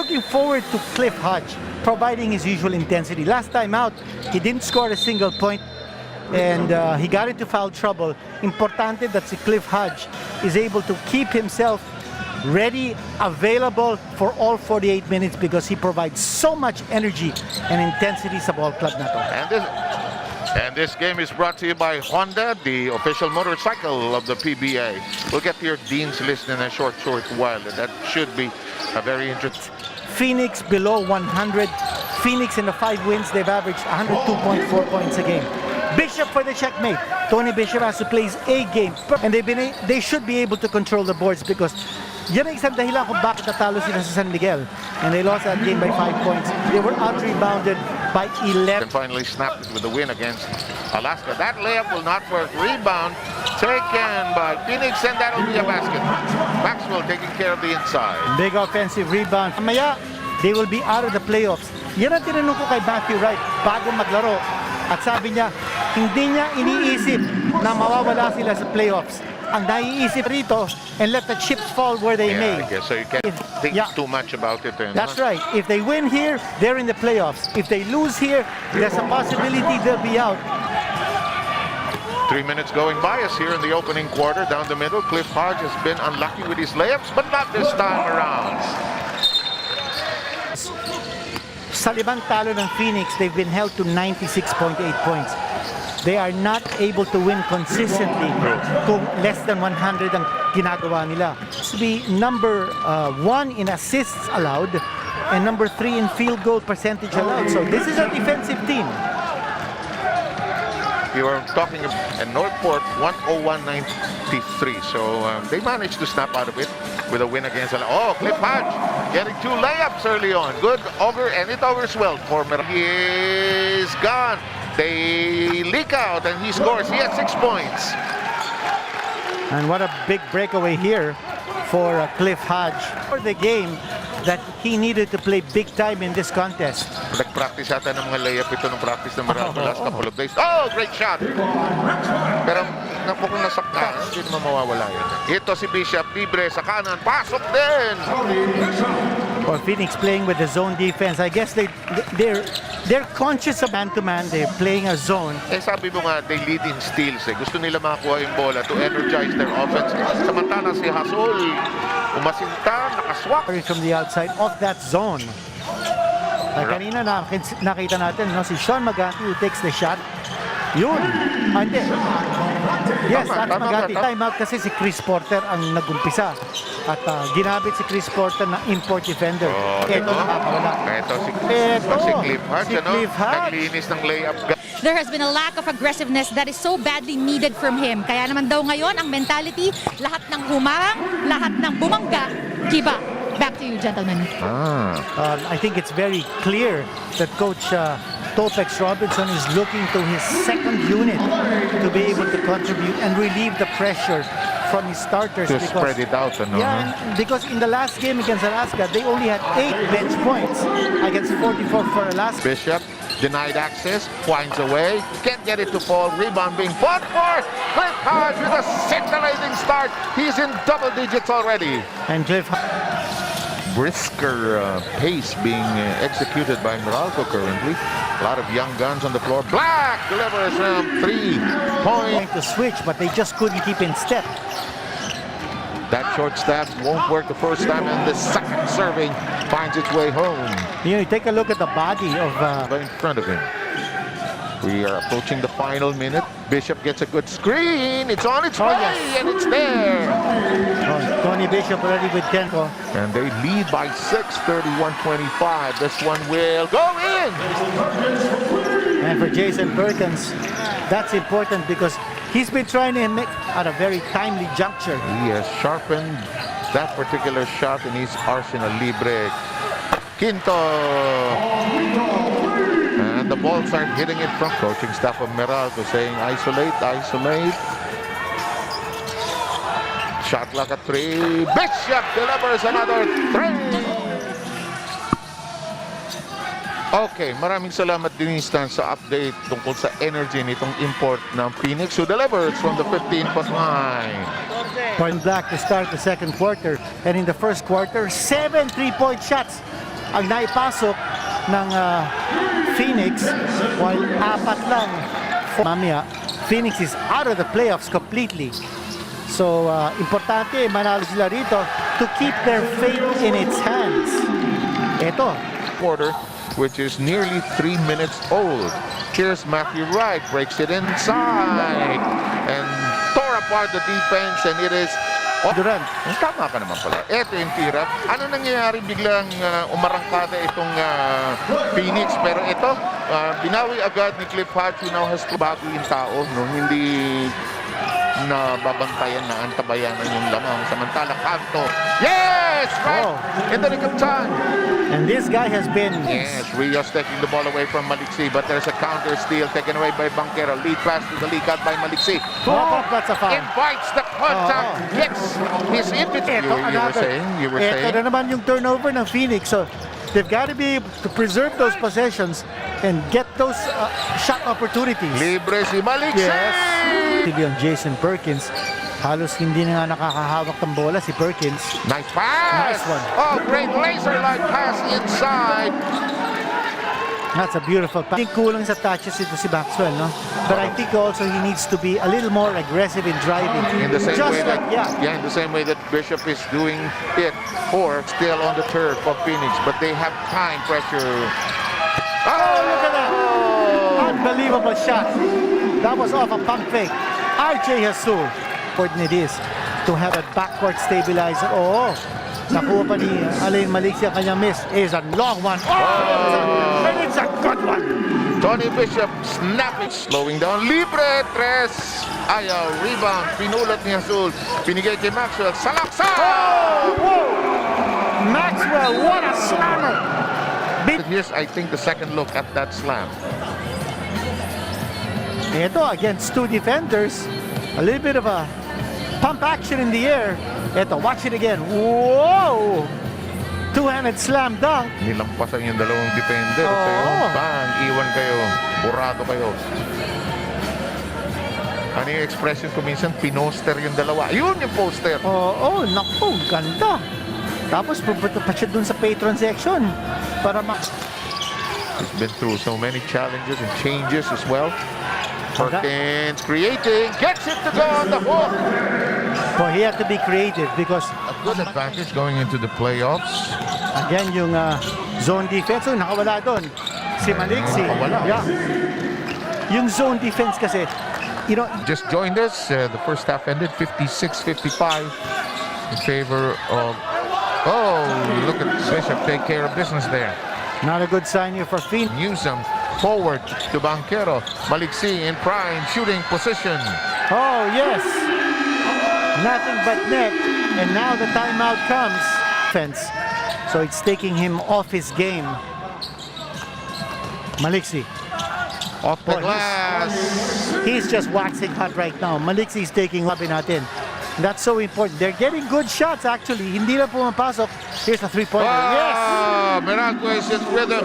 looking forward to Cliff Hodge providing his usual intensity. Last time out, he didn't score a single point and he got into foul trouble. Importante that si Cliff Hodge is able to keep himself ready, available for all 48 minutes because he provides so much energy and intensity sa ball club na to. And this game is brought to you by Honda, the official motorcycle of the PBA. We'll get to your Dean's list in a short while. That should be a very interesting. Phoenix below 100. Phoenix in the 5 wins, they've averaged 102.4 points a game. Bishop for the checkmate. Tony Bishop has to play a game. And they should be able to control the boards because yan ang isang dahilan kung bakit natalo sila sa San Miguel. And they lost that game by 5 points. They were out-rebounded by 11. And finally snapped it with a win against Alaska. That layup will not work. Rebound taken by Phoenix, and that'll be a basket. Maxwell taking care of the inside. Big offensive rebound. Mamaya, they will be out of the playoffs. Yan ang tinanong ko kay Matthew Wright bago maglaro. At sabi niya, hindi niya iniisip na mawawala sila sa playoffs. Ang naiisip rito, and let the chips fall where they may. I guess so. You can't think too much about it. That's right. If they win here, they're in the playoffs. If they lose here, there's a possibility they'll be out. 3 minutes going by us here in the opening quarter. Down the middle, Cliff Hodge has been unlucky with his layups, but not this time around. Sa limang talo ng Phoenix, they've been held to 96.8 points. They are not able to win consistently kung less than 100 ang ginagawa nila. To be number 1 in assists allowed and number 3 in field goal percentage allowed. So this is a defensive team. You were talking about Northport 101.93. So they managed to snap out of it with a win against Cliff Hodge getting 2 layups early on. Good over, and it overswelled for Meralco. He is gone. They leak out and he scores. He has 6 points. And what a big breakaway here for Cliff Hodge. For the game that he needed to play big time in this contest. Nag-practice yata ng mga layup ito ng practice ng Meralco last couple of days. Oh, great shot! Pero mukhang nasaktan, hindi naman mawawala yun. Ito si Bishop, libre sa kanan, pasok din! For Phoenix playing with the zone defense, I guess they're conscious of man-to-man. They're playing a zone. Sabi mo nga, they lead in steals. Gusto nila makakuha yung bola to energize their offense. Samantala si Hasol, umasinta, nakaswak. From the outside of that zone. Kanina nakita natin si Sean Magati who takes the shot. Yun. Hindi. Yes, that's Magati. Time out kasi si Chris Porter ang nagumpisa. At ginamit si Chris Porter na import defender. Ito nakakawala. Ito si Cliff Hodge. Naglinis ng layup. There has been a lack of aggressiveness that is so badly needed from him. Kaya naman daw ngayon, ang mentality, lahat ng humarang, lahat ng bumangga, giba. Back to you, gentlemen. I think it's very clear that Coach Topex Robinson is looking to his second unit to be able to contribute and relieve the pressure from his starters. To spread it out. Yeah, because in the last game against Alaska, they only had 8 bench points against 44 for Alaska. Bishop denied access, finds a way, can't get it to fall, rebound being fought for. Cliff Hodge with a scintillating start. He's in double digits already. And Cliff brisker pace being executed by Meralco currently. A lot of young guns on the floor. Black delivers 3 points. To switch, but they just couldn't keep in step. That short staff won't work the first time, and the second serving finds its way home. You take a look at the body of in front of him. We are approaching the final minute. Bishop gets a good screen. It's on its way, and it's there. Tony Bishop already with 10. And they lead by 6, 31-25. This one will go in. And for Jason Perkins, that's important because he's been trying to make at a very timely juncture. He has sharpened that particular shot in his arsenal. Libre. Quinto. And the balls aren't hitting it from coaching staff of Meralco saying isolate, isolate. Shot like a 3. Bishop delivers another 3. Okay, maraming salamat din Stan sa update tungkol sa energy nitong import ng Phoenix who delivers from the 15-foot line. Point Black to start the second quarter, and in the first quarter, 7 3-point shots ang naipasok ng Phoenix, while 4 lang. Mamaya, Phoenix is out of the playoffs completely. So, importante, manalo sila rito to keep their fate in its hands. Ito. Quarter, which is nearly 3 minutes old. Here's Matthew Wright, breaks it inside and tore apart the defense, and it is Durant. Tama ka naman pala. Ito yung tira. Ano nangyayari, biglang umarangkada itong Phoenix, pero ito binawi agad ni Cliff Hodge, who now has bago yung tao, no? Hindi na babantayan na antabayanan yung lamang. Samantala, Kanto. Yes! Right! In the nick of time. And this guy has been... Yes, Rios taking the ball away from Maliksi, but there's a counter steal taken away by Banquero. Lead pass to the league out by Maliksi. That's a foul. Invites the contact. Gets his invitation. You were saying? Ito na naman yung turnover ng Phoenix. So, they've got to be able to preserve those possessions and get those shot opportunities. Libre si Maliksi. Yes. Yung Jason Perkins, halos hindi na nga nakakahawak ng bola si Perkins. Nice pass! Nice one. Oh, great laser-like pass inside. That's a beautiful pass. I think kulang sa touches ito si Maxwell, no? But I think also he needs to be a little more aggressive in driving. In the same Just way like, in the same way that Bishop is doing it, or still on the turf of Phoenix, but they have time pressure. Oh, look at that! Unbelievable shot. That was off a pump fake. RJ Hasul. Important it is to have a backward stabilizer. Oh, nakuha pa ni Allein Maliksi ang kanyang miss. Is a long one. Oh, and it's a good one. Tony Bishop snapping, slowing down. Libre, tres. Ayaw, rebound. Pinulat ni Hasul. Pinigay kay Maxwell. Salaksa! Oh, whoa. Maxwell, what a slammer. Here's, I think, the second look at that slam. Ito, against 2 defenders. A little bit of a pump action in the air. Ito, watch it again. Whoa! Two-handed slam dunk. Nilampasan yung dalawang defender. Oo. Sa'yo, bang, iwan kayo. Burado kayo. Ano yung expression ko minsan? Pinoster yung dalawa. Yun yung poster. Oh, naku, ganda. Tapos pupunta pa siya dun sa patron section para He's been through so many challenges and changes as well. Perkins creating, gets it to go on the hook. Well, he had to be creative because A good advantage going into the playoffs. again yung zone defense, nakawala doon si Maliksi. Nakawala. Yeah. Yung zone defense kasi, you know, Just joined us. The first half ended 56-55 in favor of... Oh, look at Bishop take care of business there. not a good sign here for Phoenix. Newsom forward to Banquero. Maliksi in prime shooting position. Oh, yes. Nothing but net. And now the timeout comes. Defense. So it's taking him off his game. Maliksi. Off the Oh, glass. He's just waxing hot right now. Maliksi is taking labi natin. That's so important. They're getting good shots actually. Hindi na pumapasok. Here's a three-pointer. Yes! Meralco is in rhythm.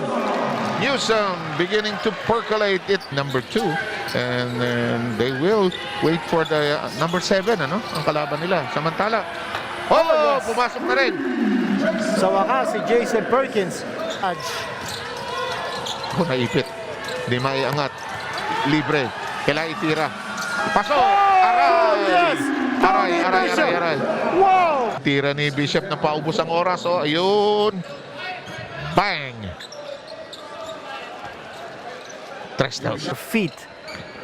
Newsom beginning to percolate it. Number 2. And they will wait for the number 7, ano? Ang kalaban nila. Samantala. Oh, yes. pumasok na rin. Sa wakas si Jason Perkins. Oh, naipit. Di maiangat. Libre. Kailangan itira. Pasok! Aray! Yes! Aray. Wow! Tira ni Bishop na paubos ang oras. Oh, ayun. Bang! Tres down. Feet.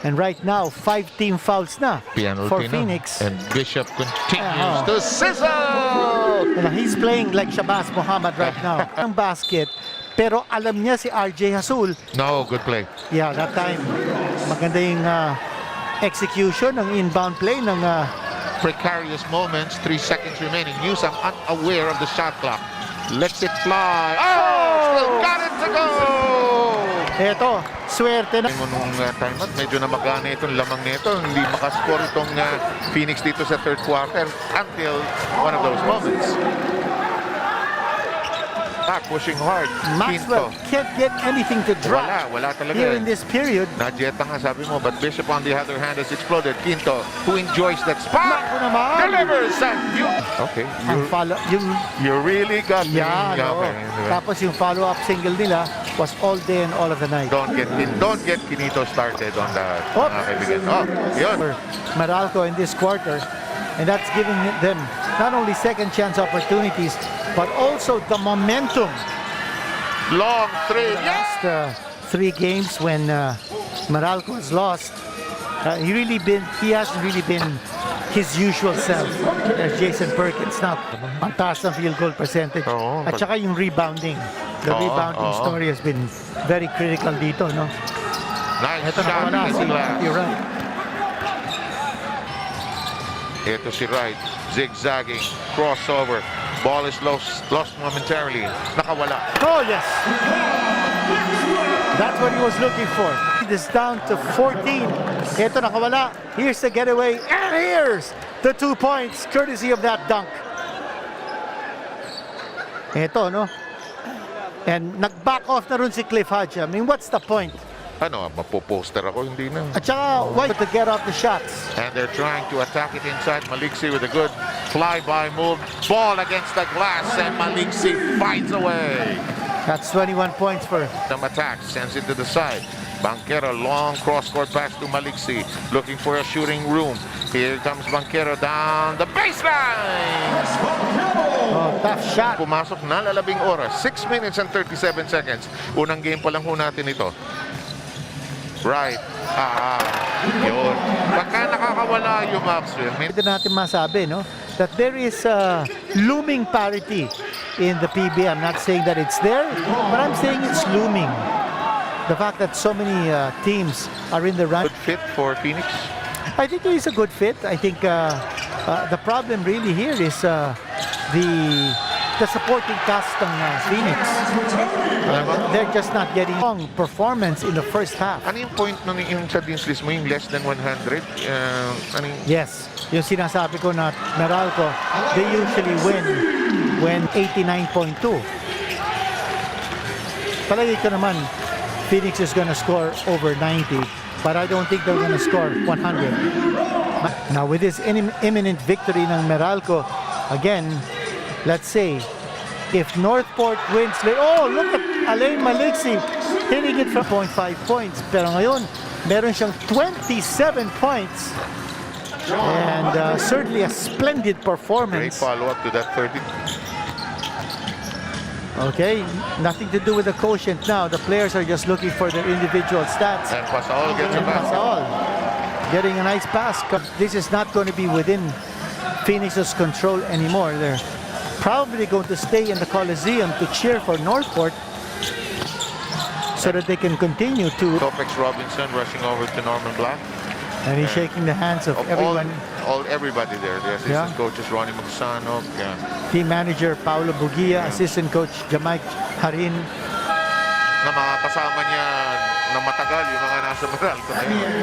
And right now, 5 team fouls na Penalty for na. Phoenix. And Bishop continues Oh. to sizzle! And he's playing like Shabazz Muhammad right now. Ang basket. Pero alam niya si RJ Hasul. No, good play. Yeah, that time. Maganda yung execution ng inbound play ng Precarious moments, 3 seconds remaining. Newsom unaware of the shot clock. Lets it fly. Oh! Still got it to go! eto, swerte na. Nung timeout, medyo namagana itong lamang nito. Hindi makascore itong Phoenix dito sa third quarter until one of those moments. attack, pushing hard. Maxwell can't get anything to drop Wala talaga. here in this period. Najeta nga sabi mo, but Bishop on the other hand has exploded. Quinto, who enjoys that spot, Naku naman. delivers and you. Okay, Ang follow, you really got me. yeah, no. Okay, diba? Tapos yung follow-up single nila was all day and all of the night. Don't get Quinito started on that. Oops. Mga kaibigan. Oh, yun. For Meralco in this quarter, and that's giving them not only second chance opportunities but also the momentum. Long three. The last 3 games when Meralco has lost, he hasn't really been his usual self as Jason Perkins. Now, ang taas ng field goal percentage. Oo. At saka yung rebounding. The Oo, rebounding oo. story has been very critical dito, no? Nice Ito shot. nakawala Easy si glass. you're right. Ito si Wright. Zigzagging. Crossover. Ball is lost momentarily. Nakawala. Oh, yes. That's what he was looking for. It is down to 14. Ito nakawala. Here's the getaway. And here's the 2 points courtesy of that dunk. Ito, no? And nag-back off na rin si Cliff Hodge. I mean, what's the point? Ano, mapoposter ako, hindi na. At saka, why to get off the shots? And they're trying to attack it inside. Maliksi with a good fly-by move. Ball against the glass, and Maliksi finds a way. That's 21 points for Some attack, sends it to the side. Banquero, long cross-court pass to Maliksi. Looking for a shooting room. Here comes Banquero down the baseline. tough shot. Pumasok na lalabing oras. 6 minutes and 37 seconds. Unang game pa lang ho natin ito. Right. Yun. Pagka nakakawala yung Maxwell, Pwede natin masabi, no, that there is a looming parity in the PBA. I'm not saying that it's there, but I'm saying it's looming. The fact that so many teams are in the run. good fit for Phoenix. I think it is a good fit. I think the problem really here is the supporting cast ng Phoenix. They're just not getting strong performance in the first half. Ano yung point nun yung sa Dean's List mo, yung less than 100? Ano yung... Yes, yung sinasabi ko na Meralco, they usually win when 89.2. Palagi ko naman, Phoenix is gonna score over 90, but I don't think they're gonna score 100. Now with this imminent victory ng Meralco, again, let's say, if Northport wins, oh, look at Allein Maliksi hitting it from 0.5 points. Pero ngayon, meron siyang 27 points. And certainly a splendid Great performance. follow-up to that 30. Okay, nothing to do with the quotient now. The players are just looking for their individual stats. And Pasaol gets a That's basket. all. Getting a nice pass. This is not going to be within Phoenix's control anymore. They're probably going to stay in the Coliseum to cheer for Northport so that they can continue to. Topex Robinson rushing over to Norman Black. And he's shaking the hands of everyone. Everybody there. The assistant coaches, Ronnie Magsano, Team manager Paulo Bugia, assistant coach Jamaic Harin. na mga kasama niya na matagal, yung mga nasa Meralco na yun.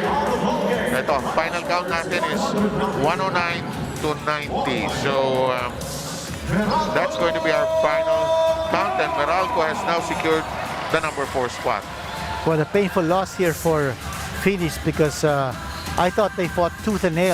Ito, final count natin is 109 to 90. So, that's going to be our final count, and Meralco has now secured the number 4 spot. What a painful loss here for Phoenix because I thought they fought tooth and nail.